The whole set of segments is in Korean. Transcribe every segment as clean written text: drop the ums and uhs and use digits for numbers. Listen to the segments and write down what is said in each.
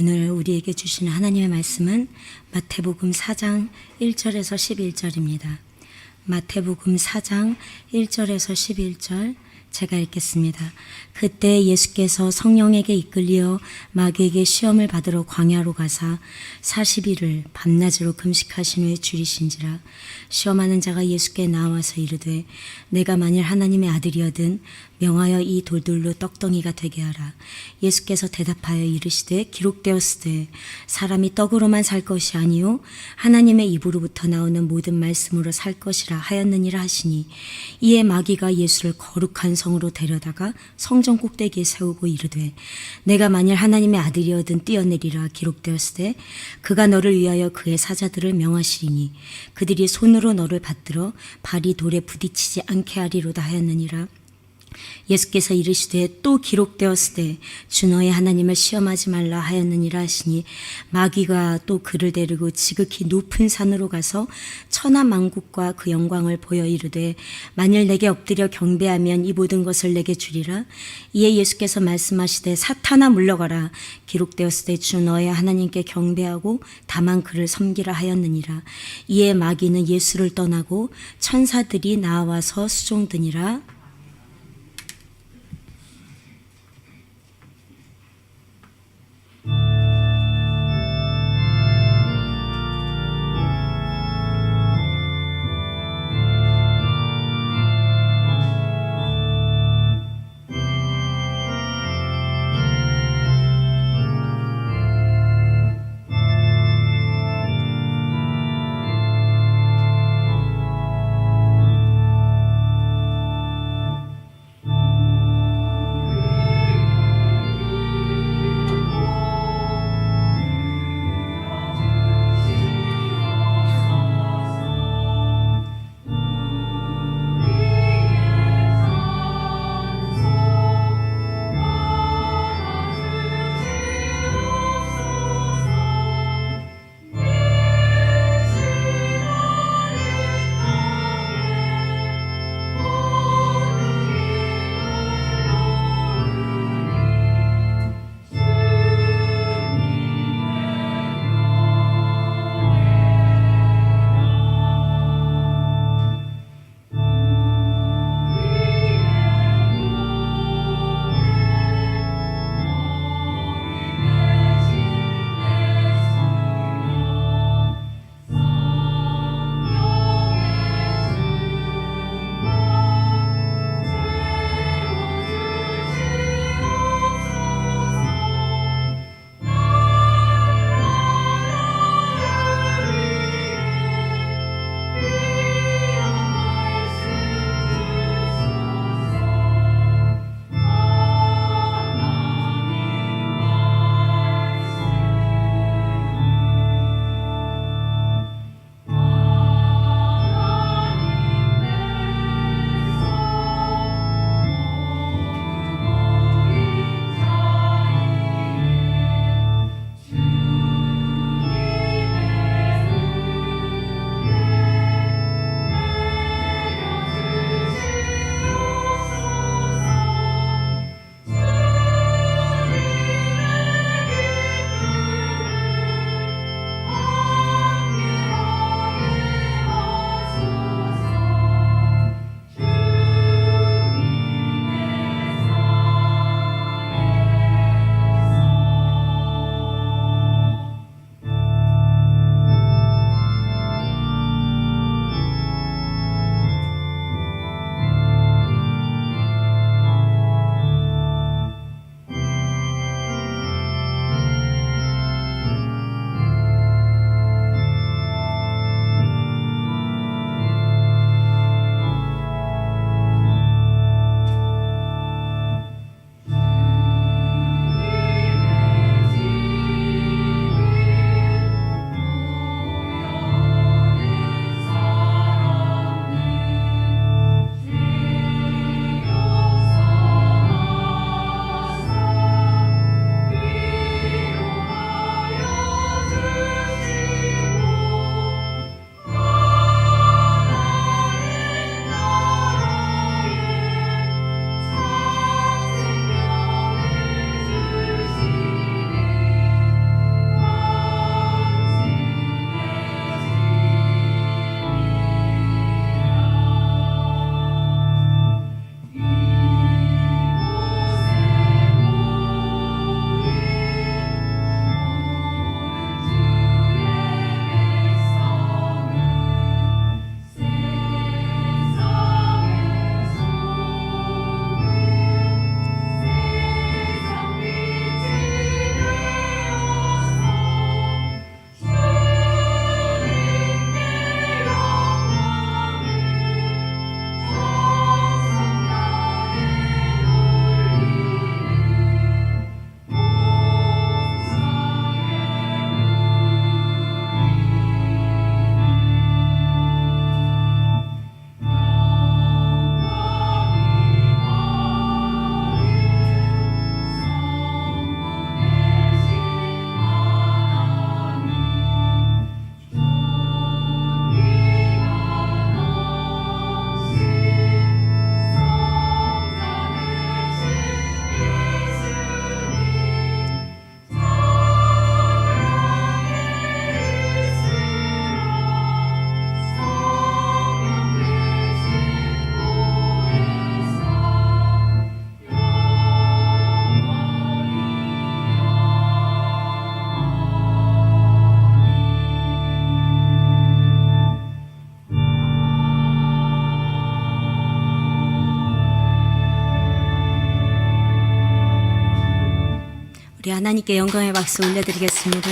오늘 우리에게 주시는 하나님의 말씀은 마태복음 4장 1절에서 11절입니다. 마태복음 4장 1절에서 11절 제가 읽겠습니다. 그때 예수께서 성령에게 이끌리어 마귀에게 시험을 받으러 광야로 가사 40일을 밤낮으로 금식하신 후에 줄이신지라. 시험하는 자가 예수께 나와서 이르되 내가 만일 하나님의 아들이어든 명하여 이 돌들로 떡덩이가 되게 하라. 예수께서 대답하여 이르시되 기록되었으되 사람이 떡으로만 살 것이 아니요 하나님의 입으로부터 나오는 모든 말씀으로 살 것이라 하였느니라 하시니, 이에 마귀가 예수를 거룩한 성으로 데려다가 성전 꼭대기에 세우고 이르되 내가 만일 하나님의 아들이어든 뛰어내리라. 기록되었으되 그가 너를 위하여 그의 사자들을 명하시리니 그들이 손으로 너를 받들어 발이 돌에 부딪히지 않게 하리로다 하였느니라. 예수께서 이르시되 또 기록되었으되 주 너의 하나님을 시험하지 말라 하였느니라 하시니, 마귀가 또 그를 데리고 지극히 높은 산으로 가서 천하 만국과 그 영광을 보여 이르되 만일 내게 엎드려 경배하면 이 모든 것을 내게 주리라. 이에 예수께서 말씀하시되 사탄아 물러가라. 기록되었으되 주 너의 하나님께 경배하고 다만 그를 섬기라 하였느니라. 이에 마귀는 예수를 떠나고 천사들이 나와서 수종드니라. 우리 하나님께 영광의 박수 올려드리겠습니다.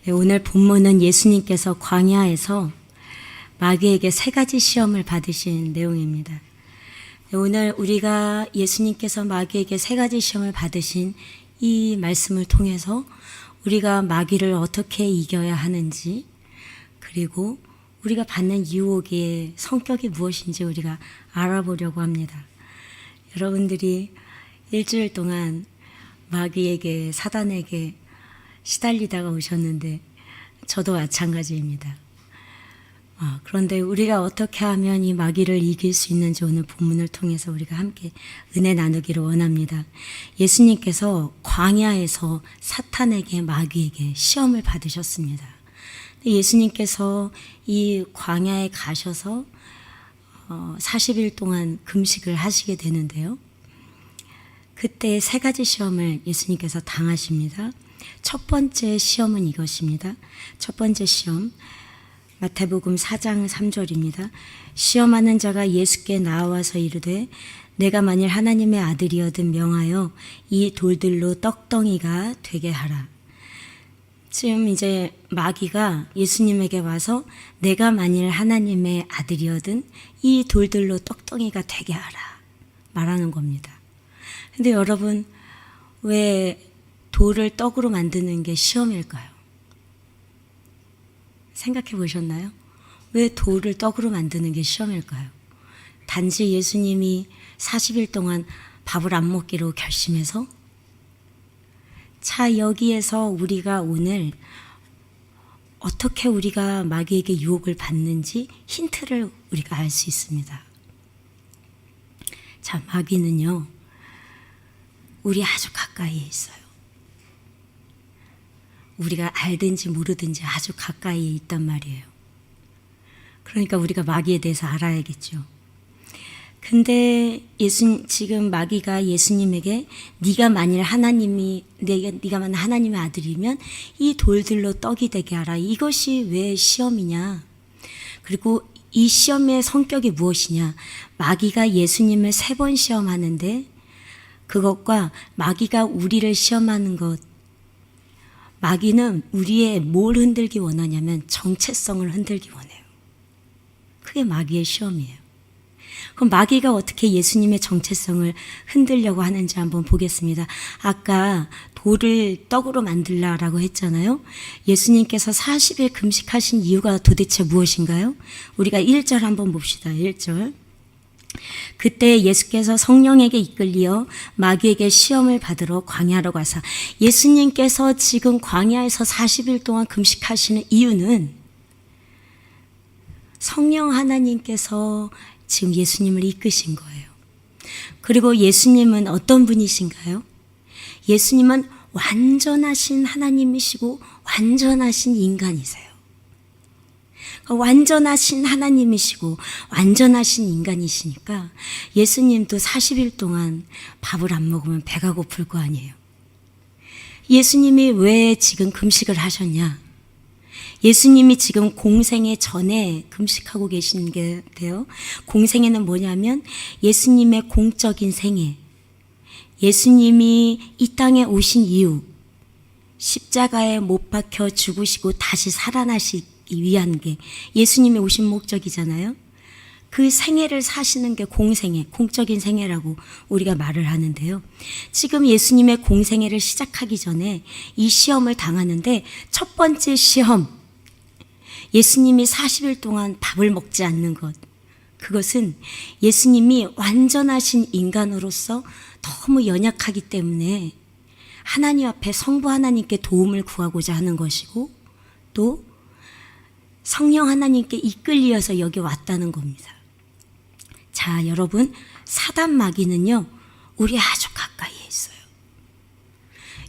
네, 오늘 본문은 예수님께서 광야에서 마귀에게 3가지 시험을 받으신 내용입니다. 네, 오늘 우리가 예수님께서 마귀에게 3가지 시험을 받으신 이 말씀을 통해서 우리가 마귀를 어떻게 이겨야 하는지, 그리고 우리가 받는 유혹의 성격이 무엇인지 우리가 알아보려고 합니다. 여러분들이 일주일 동안 마귀에게, 사단에게 시달리다가 오셨는데 저도 마찬가지입니다. 그런데 우리가 어떻게 하면 이 마귀를 이길 수 있는지 오늘 본문을 통해서 우리가 함께 은혜 나누기를 원합니다. 예수님께서 광야에서 사탄에게, 마귀에게 시험을 받으셨습니다. 예수님께서 이 광야에 가셔서 40일 동안 금식을 하시게 되는데요. 그때 3가지 시험을 예수님께서 당하십니다. 첫 번째 시험은 이것입니다. 첫 번째 시험, 마태복음 4장 3절입니다. 시험하는 자가 예수께 나와서 이르되 내가 만일 하나님의 아들이어든 명하여 이 돌들로 떡덩이가 되게 하라. 지금 이제 마귀가 예수님에게 와서 내가 만일 하나님의 아들이어든 이 돌들로 떡덩이가 되게 하라 말하는 겁니다. 근데 여러분, 왜 돌을 떡으로 만드는 게 시험일까요? 생각해 보셨나요? 왜 돌을 떡으로 만드는 게 시험일까요? 단지 예수님이 40일 동안 밥을 안 먹기로 결심해서? 자, 여기에서 우리가 오늘 어떻게 우리가 마귀에게 유혹을 받는지 힌트를 우리가 알 수 있습니다. 자, 마귀는요, 우리 아주 가까이에 있어요. 우리가 알든지 모르든지 아주 가까이에 있단 말이에요. 그러니까 우리가 마귀에 대해서 알아야겠죠. 근데 지금 마귀가 예수님에게 네가 만일 네가 만일 하나님의 아들이면 이 돌들로 떡이 되게 하라. 이것이 왜 시험이냐? 그리고 이 시험의 성격이 무엇이냐? 마귀가 예수님을 3번 시험하는데 그것과 마귀가 우리를 시험하는 것, 마귀는 우리의 뭘 흔들기 원하냐면 정체성을 흔들기 원해요. 그게 마귀의 시험이에요. 그럼 마귀가 어떻게 예수님의 정체성을 흔들려고 하는지 한번 보겠습니다. 아까 돌을 떡으로 만들라라고 했잖아요. 예수님께서 40일 금식하신 이유가 도대체 무엇인가요? 우리가 1절 한번 봅시다. 1절. 그때 예수께서 성령에게 이끌리어 마귀에게 시험을 받으러 광야로 가사. 예수님께서 지금 광야에서 40일 동안 금식하시는 이유는 성령 하나님께서 지금 예수님을 이끄신 거예요. 그리고 예수님은 어떤 분이신가요? 예수님은 완전하신 하나님이시고 완전하신 인간이세요. 완전하신 하나님이시고 완전하신 인간이시니까 예수님도 40일 동안 밥을 안 먹으면 배가 고플 거 아니에요. 예수님이 왜 지금 금식을 하셨냐? 예수님이 지금 공생애 전에 금식하고 계시는 게요. 공생애는 뭐냐면 예수님의 공적인 생애, 예수님이 이 땅에 오신 이유, 십자가에 못 박혀 죽으시고 다시 살아나시기 위한 게 예수님이 오신 목적이잖아요. 그 생애를 사시는 게 공생애, 공적인 생애라고 우리가 말을 하는데요. 지금 예수님의 공생애를 시작하기 전에 이 시험을 당하는데 첫 번째 시험, 예수님이 40일 동안 밥을 먹지 않는 것, 그것은 예수님이 완전하신 인간으로서 너무 연약하기 때문에 하나님 앞에 성부 하나님께 도움을 구하고자 하는 것이고 또 성령 하나님께 이끌려서 여기 왔다는 겁니다. 자, 여러분, 사단 마귀는요, 우리 아주 가까이에 있어요.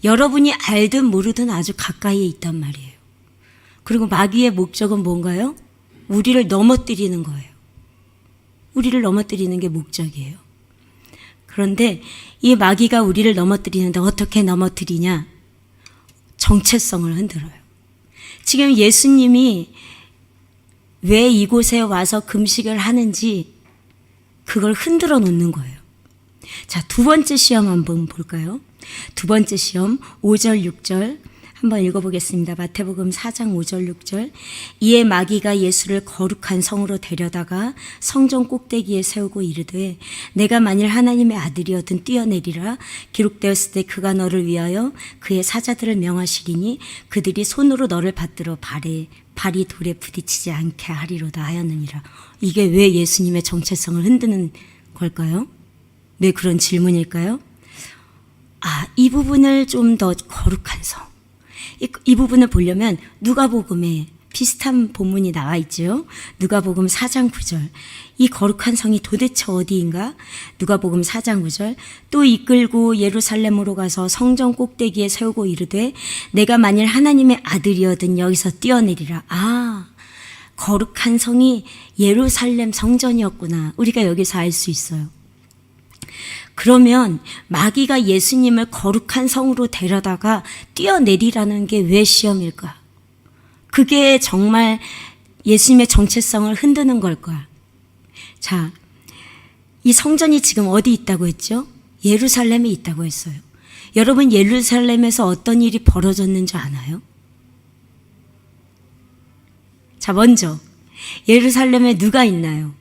여러분이 알든 모르든 아주 가까이에 있단 말이에요. 그리고 마귀의 목적은 뭔가요? 우리를 넘어뜨리는 거예요. 우리를 넘어뜨리는 게 목적이에요. 그런데 이 마귀가 우리를 넘어뜨리는데 어떻게 넘어뜨리냐? 정체성을 흔들어요. 지금 예수님이 왜 이곳에 와서 금식을 하는지 그걸 흔들어 놓는 거예요. 자, 두 번째 시험 한번 볼까요? 두 번째 시험 5절 6절 한번 읽어보겠습니다. 마태복음 4장 5절 6절. 이에 마귀가 예수를 거룩한 성으로 데려다가 성전 꼭대기에 세우고 이르되 내가 만일 하나님의 아들이어든 뛰어내리라. 기록되었을 때 그가 너를 위하여 그의 사자들을 명하시리니 그들이 손으로 너를 받들어 발이 돌에 부딪히지 않게 하리로다 하였느니라. 이게 왜 예수님의 정체성을 흔드는 걸까요? 왜 그런 질문일까요? 이 부분을 좀 더 거룩한 성. 이 부분을 보려면 누가복음에 비슷한 본문이 나와 있죠. 누가복음 4장 9절. 이 거룩한 성이 도대체 어디인가? 누가복음 4장 9절. 또 이끌고 예루살렘으로 가서 성전 꼭대기에 세우고 이르되 내가 만일 하나님의 아들이어든 여기서 뛰어내리라. 거룩한 성이 예루살렘 성전이었구나. 우리가 여기서 알 수 있어요. 그러면 마귀가 예수님을 거룩한 성으로 데려다가 뛰어내리라는 게 왜 시험일까? 그게 정말 예수님의 정체성을 흔드는 걸까? 자, 이 성전이 지금 어디 있다고 했죠? 예루살렘에 있다고 했어요. 여러분, 예루살렘에서 어떤 일이 벌어졌는지 아나요? 자, 먼저 예루살렘에 누가 있나요?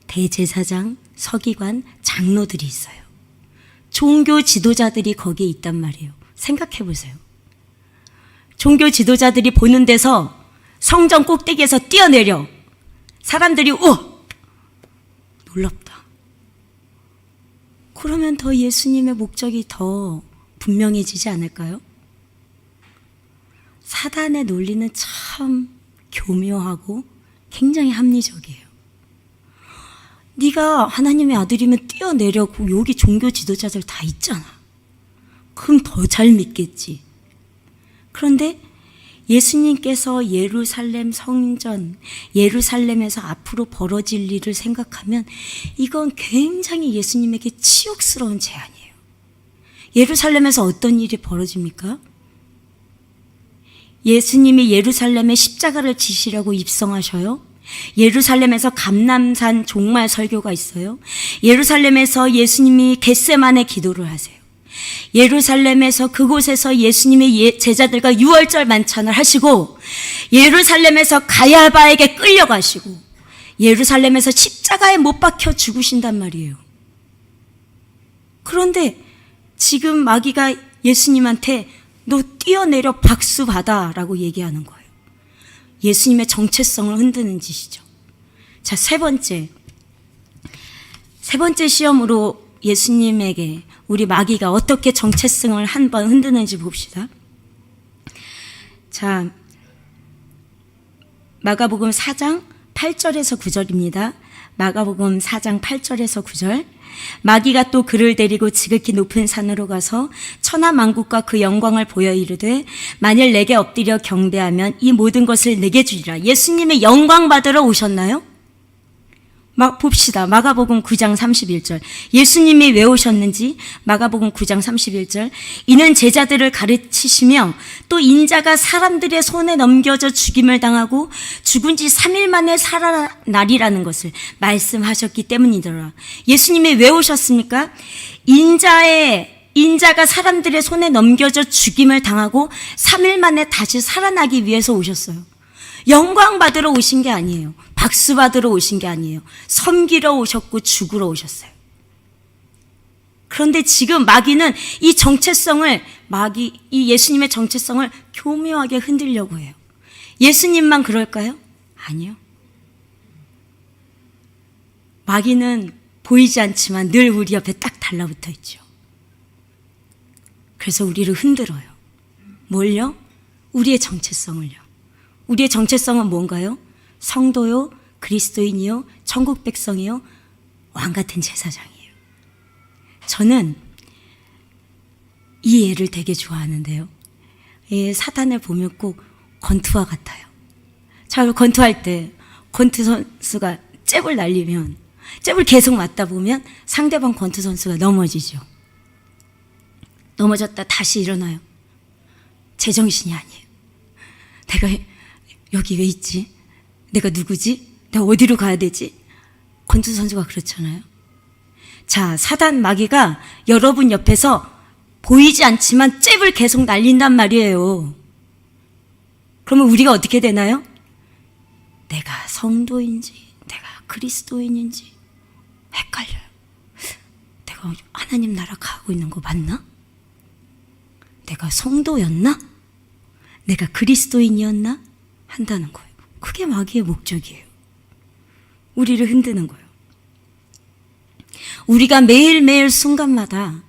대제사장, 서기관, 장로들이 있어요. 종교 지도자들이 거기에 있단 말이에요. 생각해 보세요. 종교 지도자들이 보는 데서 성전 꼭대기에서 뛰어내려. 사람들이 놀랍다. 그러면 더 예수님의 목적이 더 분명해지지 않을까요? 사단의 논리는 참 교묘하고 굉장히 합리적이에요. 네가 하나님의 아들이면 뛰어내려고 여기 종교 지도자들 다 있잖아. 그럼 더 잘 믿겠지. 그런데 예수님께서 예루살렘 성전, 예루살렘에서 앞으로 벌어질 일을 생각하면 이건 굉장히 예수님에게 치욕스러운 제안이에요. 예루살렘에서 어떤 일이 벌어집니까? 예수님이 예루살렘에 십자가를 지시려고 입성하셔요. 예루살렘에서 감람산 종말 설교가 있어요. 예루살렘에서 예수님이 겟세마네 기도를 하세요. 예루살렘에서 그곳에서 예수님의 제자들과 유월절 만찬을 하시고 예루살렘에서 가야바에게 끌려가시고 예루살렘에서 십자가에 못 박혀 죽으신단 말이에요. 그런데 지금 마귀가 예수님한테 너 뛰어내려 박수 받아라고 얘기하는 거예요. 예수님의 정체성을 흔드는 짓이죠. 자, 세 번째 시험으로 예수님에게 우리 마귀가 어떻게 정체성을 한번 흔드는지 봅시다. 자, 마가복음 4장 8절에서 9절입니다. 마가복음 4장 8절에서 9절. 마귀가 또 그를 데리고 지극히 높은 산으로 가서 천하만국과 그 영광을 보여 이르되 만일 내게 엎드려 경배하면 이 모든 것을 내게 주리라. 예수님의 영광 받으러 오셨나요? 봅시다. 마가복음 9장 31절. 예수님이 왜 오셨는지 마가복음 9장 31절. 이는 제자들을 가르치시며 또 인자가 사람들의 손에 넘겨져 죽임을 당하고 죽은 지 3일 만에 살아나리라는 것을 말씀하셨기 때문이더라. 예수님이 왜 오셨습니까? 인자가 사람들의 손에 넘겨져 죽임을 당하고 3일 만에 다시 살아나기 위해서 오셨어요. 영광 받으러 오신 게 아니에요. 박수 받으러 오신 게 아니에요. 섬기러 오셨고 죽으러 오셨어요. 그런데 지금 마귀는 이 예수님의 정체성을 교묘하게 흔들려고 해요. 예수님만 그럴까요? 아니요. 마귀는 보이지 않지만 늘 우리 옆에 딱 달라붙어 있죠. 그래서 우리를 흔들어요. 뭘요? 우리의 정체성을요. 우리의 정체성은 뭔가요? 성도요, 그리스도인이요, 천국 백성이요, 왕 같은 제사장이에요. 저는 이 예를 되게 좋아하는데요. 사단을 보면 꼭 권투와 같아요. 자, 권투할 때 권투 선수가 잽을 날리면 잽을 계속 맞다 보면 상대방 권투 선수가 넘어지죠. 넘어졌다 다시 일어나요. 제정신이 아니에요. 내가 여기 왜 있지? 내가 누구지? 내가 어디로 가야 되지? 권투 선수가 그렇잖아요. 자, 사단 마귀가 여러분 옆에서 보이지 않지만 잽을 계속 날린단 말이에요. 그러면 우리가 어떻게 되나요? 내가 성도인지 내가 그리스도인인지 헷갈려요. 내가 하나님 나라 가고 있는 거 맞나? 내가 성도였나? 내가 그리스도인이었나? 한다는 거예요. 그게 마귀의 목적이에요. 우리를 흔드는 거예요. 우리가 매일매일 순간마다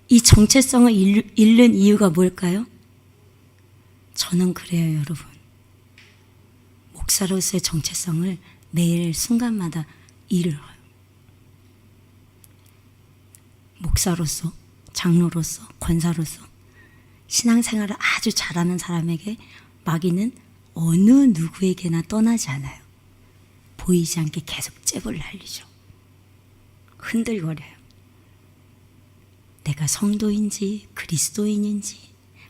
이 정체성을 잃는 이유가 뭘까요? 저는 그래요, 여러분. 목사로서의 정체성을 매일 순간마다 잃어요. 목사로서, 장로로서, 권사로서 신앙생활을 아주 잘하는 사람에게 마귀는 어느 누구에게나 떠나지 않아요. 보이지 않게 계속 잽을 날리죠. 흔들거려요. 내가 성도인지 그리스도인인지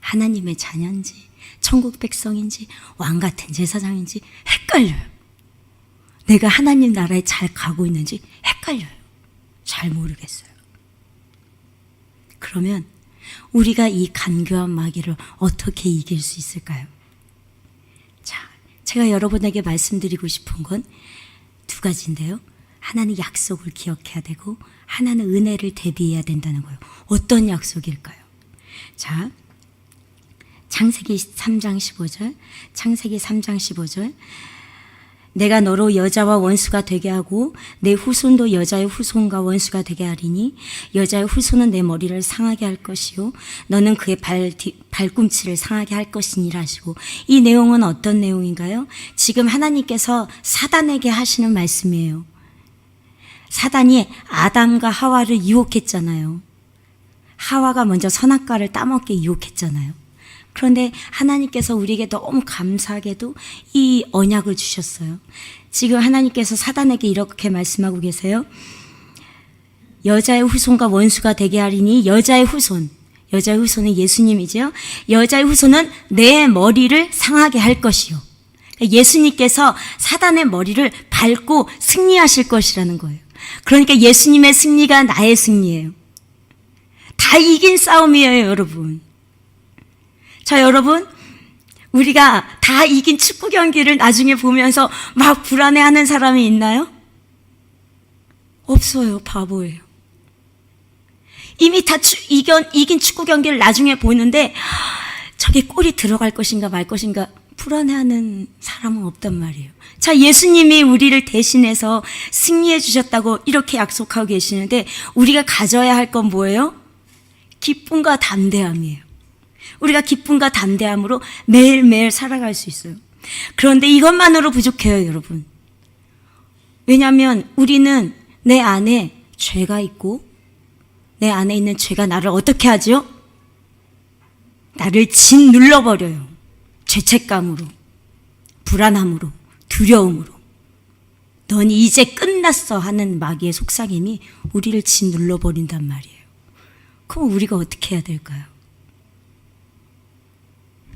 하나님의 자녀인지 천국 백성인지 왕같은 제사장인지 헷갈려요. 내가 하나님 나라에 잘 가고 있는지 헷갈려요. 잘 모르겠어요. 그러면 우리가 이 간교한 마귀를 어떻게 이길 수 있을까요? 자, 제가 여러분에게 말씀드리고 싶은 건 두 가지인데요. 하나는 약속을 기억해야 되고 하나는 은혜를 대비해야 된다는 거예요. 어떤 약속일까요? 자, 창세기 3장 15절, 창세기 3장 15절. 내가 너로 여자와 원수가 되게 하고 내 후손도 여자의 후손과 원수가 되게 하리니 여자의 후손은 내 머리를 상하게 할 것이요 너는 그의 발꿈치를 상하게 할 것이니라 하시고, 이 내용은 어떤 내용인가요? 지금 하나님께서 사단에게 하시는 말씀이에요. 사단이 아담과 하와를 유혹했잖아요. 하와가 먼저 선악과를 따먹게 유혹했잖아요. 그런데 하나님께서 우리에게 너무 감사하게도 이 언약을 주셨어요. 지금 하나님께서 사단에게 이렇게 말씀하고 계세요. 여자의 후손과 원수가 되게 하리니 여자의 후손은 예수님이죠. 여자의 후손은 내 머리를 상하게 할 것이요. 예수님께서 사단의 머리를 밟고 승리하실 것이라는 거예요. 그러니까 예수님의 승리가 나의 승리예요. 다 이긴 싸움이에요, 여러분. 자, 여러분, 우리가 다 이긴 축구 경기를 나중에 보면서 막 불안해하는 사람이 있나요? 없어요. 바보예요. 이미 다 이긴 축구 경기를 나중에 보는데 저게 골이 들어갈 것인가 말 것인가 불안해하는 사람은 없단 말이에요. 자, 예수님이 우리를 대신해서 승리해 주셨다고 이렇게 약속하고 계시는데 우리가 가져야 할 건 뭐예요? 기쁨과 담대함이에요. 우리가 기쁨과 담대함으로 매일매일 살아갈 수 있어요. 그런데 이것만으로 부족해요, 여러분. 왜냐하면 우리는 내 안에 죄가 있고 내 안에 있는 죄가 나를 어떻게 하죠? 나를 짓눌러버려요. 죄책감으로, 불안함으로, 두려움으로. 넌 이제 끝났어 하는 마귀의 속삭임이 우리를 짓눌러버린단 말이에요. 그럼 우리가 어떻게 해야 될까요?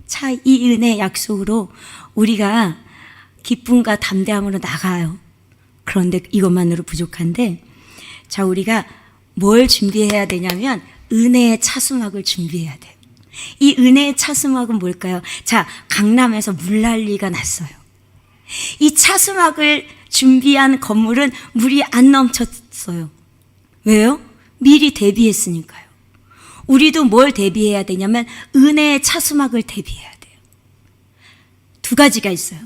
자, 이 은혜의 약속으로 우리가 기쁨과 담대함으로 나가요. 그런데 이것만으로 부족한데, 자, 우리가 뭘 준비해야 되냐면 은혜의 차수막을 준비해야 돼요. 이 은혜의 차수막은 뭘까요? 자, 강남에서 물난리가 났어요. 이 차수막을 준비한 건물은 물이 안 넘쳤어요. 왜요? 미리 대비했으니까요. 우리도 뭘 대비해야 되냐면 은혜의 차수막을 대비해야 돼요. 두 가지가 있어요.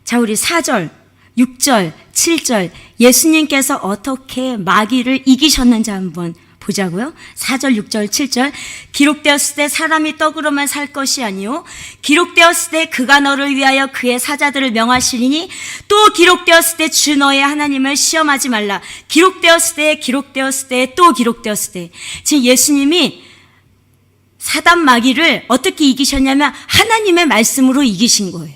자, 우리 4절, 6절, 7절 예수님께서 어떻게 마귀를 이기셨는지 한번 보자고요. 4절, 6절, 7절. 기록되었을 때 사람이 떡으로만 살 것이 아니요 기록되었을 때 그가 너를 위하여 그의 사자들을 명하시리니 또 기록되었을 때 주 너의 하나님을 시험하지 말라. 기록되었을 때 또 기록되었을 때. 지금 예수님이 사단 마귀를 어떻게 이기셨냐면 하나님의 말씀으로 이기신 거예요.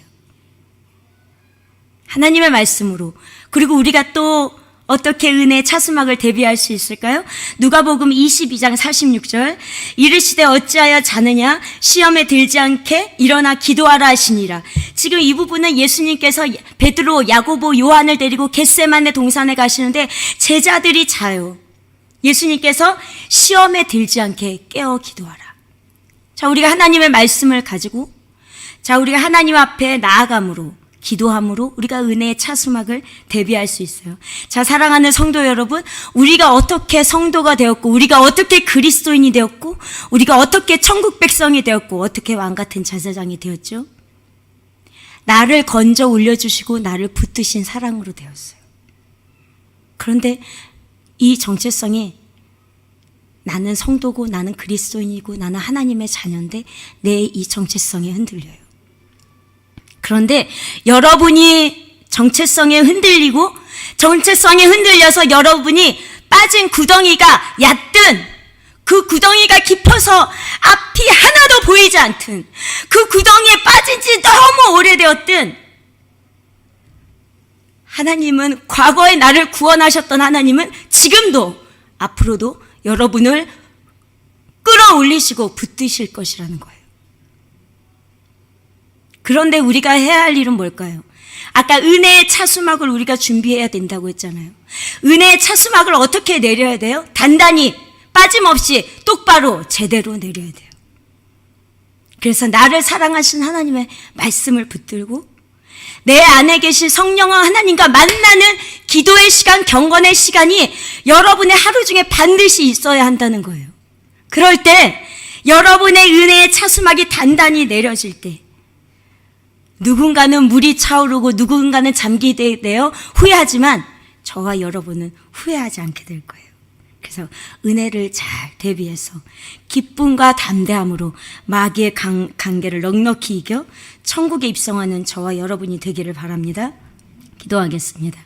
하나님의 말씀으로. 그리고 우리가 또 어떻게 은혜의 차수막을 대비할 수 있을까요? 누가복음 22장 46절. 이르시되 어찌하여 자느냐? 시험에 들지 않게 일어나 기도하라 하시니라. 지금 이 부분은 예수님께서 베드로, 야고보, 요한을 데리고 겟세마네 동산에 가시는데 제자들이 자요. 예수님께서 시험에 들지 않게 깨어 기도하라. 자, 우리가 하나님의 말씀을 가지고 우리가 하나님 앞에 나아감으로, 기도함으로 우리가 은혜의 차수막을 대비할 수 있어요. 자, 사랑하는 성도 여러분, 우리가 어떻게 성도가 되었고, 우리가 어떻게 그리스도인이 되었고, 우리가 어떻게 천국 백성이 되었고, 어떻게 왕 같은 제사장이 되었죠? 나를 건져 올려주시고 나를 붙드신 사랑으로 되었어요. 그런데 이 정체성이 나는 성도고 나는 그리스도인이고 나는 하나님의 자녀인데 내 이 정체성이 흔들려요. 그런데 여러분이 정체성에 흔들리고 정체성에 흔들려서 여러분이 빠진 구덩이가 얕든 그 구덩이가 깊어서 앞이 하나도 보이지 않든 그 구덩이에 빠진 지 너무 오래되었든 하나님은 과거에 나를 구원하셨던 하나님은 지금도 앞으로도 여러분을 끌어올리시고 붙드실 것이라는 거예요. 그런데 우리가 해야 할 일은 뭘까요? 아까 은혜의 차수막을 우리가 준비해야 된다고 했잖아요. 은혜의 차수막을 어떻게 내려야 돼요? 단단히 빠짐없이 똑바로 제대로 내려야 돼요. 그래서 나를 사랑하신 하나님의 말씀을 붙들고 내 안에 계신 성령과 하나님과 만나는 기도의 시간, 경건의 시간이 여러분의 하루 중에 반드시 있어야 한다는 거예요. 그럴 때 여러분의 은혜의 차수막이 단단히 내려질 때 누군가는 물이 차오르고 누군가는 잠기게 되어 후회하지만 저와 여러분은 후회하지 않게 될 거예요. 그래서 은혜를 잘 대비해서 기쁨과 담대함으로 마귀의 관계를 넉넉히 이겨 천국에 입성하는 저와 여러분이 되기를 바랍니다. 기도하겠습니다.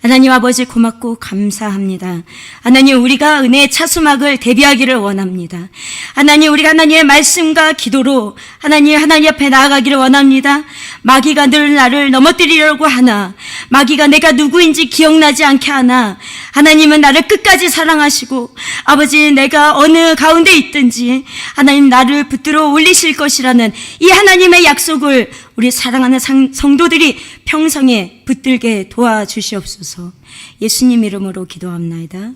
하나님 아버지 고맙고 감사합니다. 하나님 우리가 은혜의 차수막을 대비하기를 원합니다. 하나님 우리가 하나님의 말씀과 기도로 하나님 앞에 나아가기를 원합니다. 마귀가 늘 나를 넘어뜨리려고 하나 마귀가 내가 누구인지 기억나지 않게 하나 하나님은 나를 끝까지 사랑하시고 아버지 내가 어느 가운데 있든지 하나님 나를 붙들어 올리실 것이라는 이 하나님의 약속을 우리 사랑하는 성도들이 평생에 붙들게 도와주시옵소서. 예수님 이름으로 기도합나이다.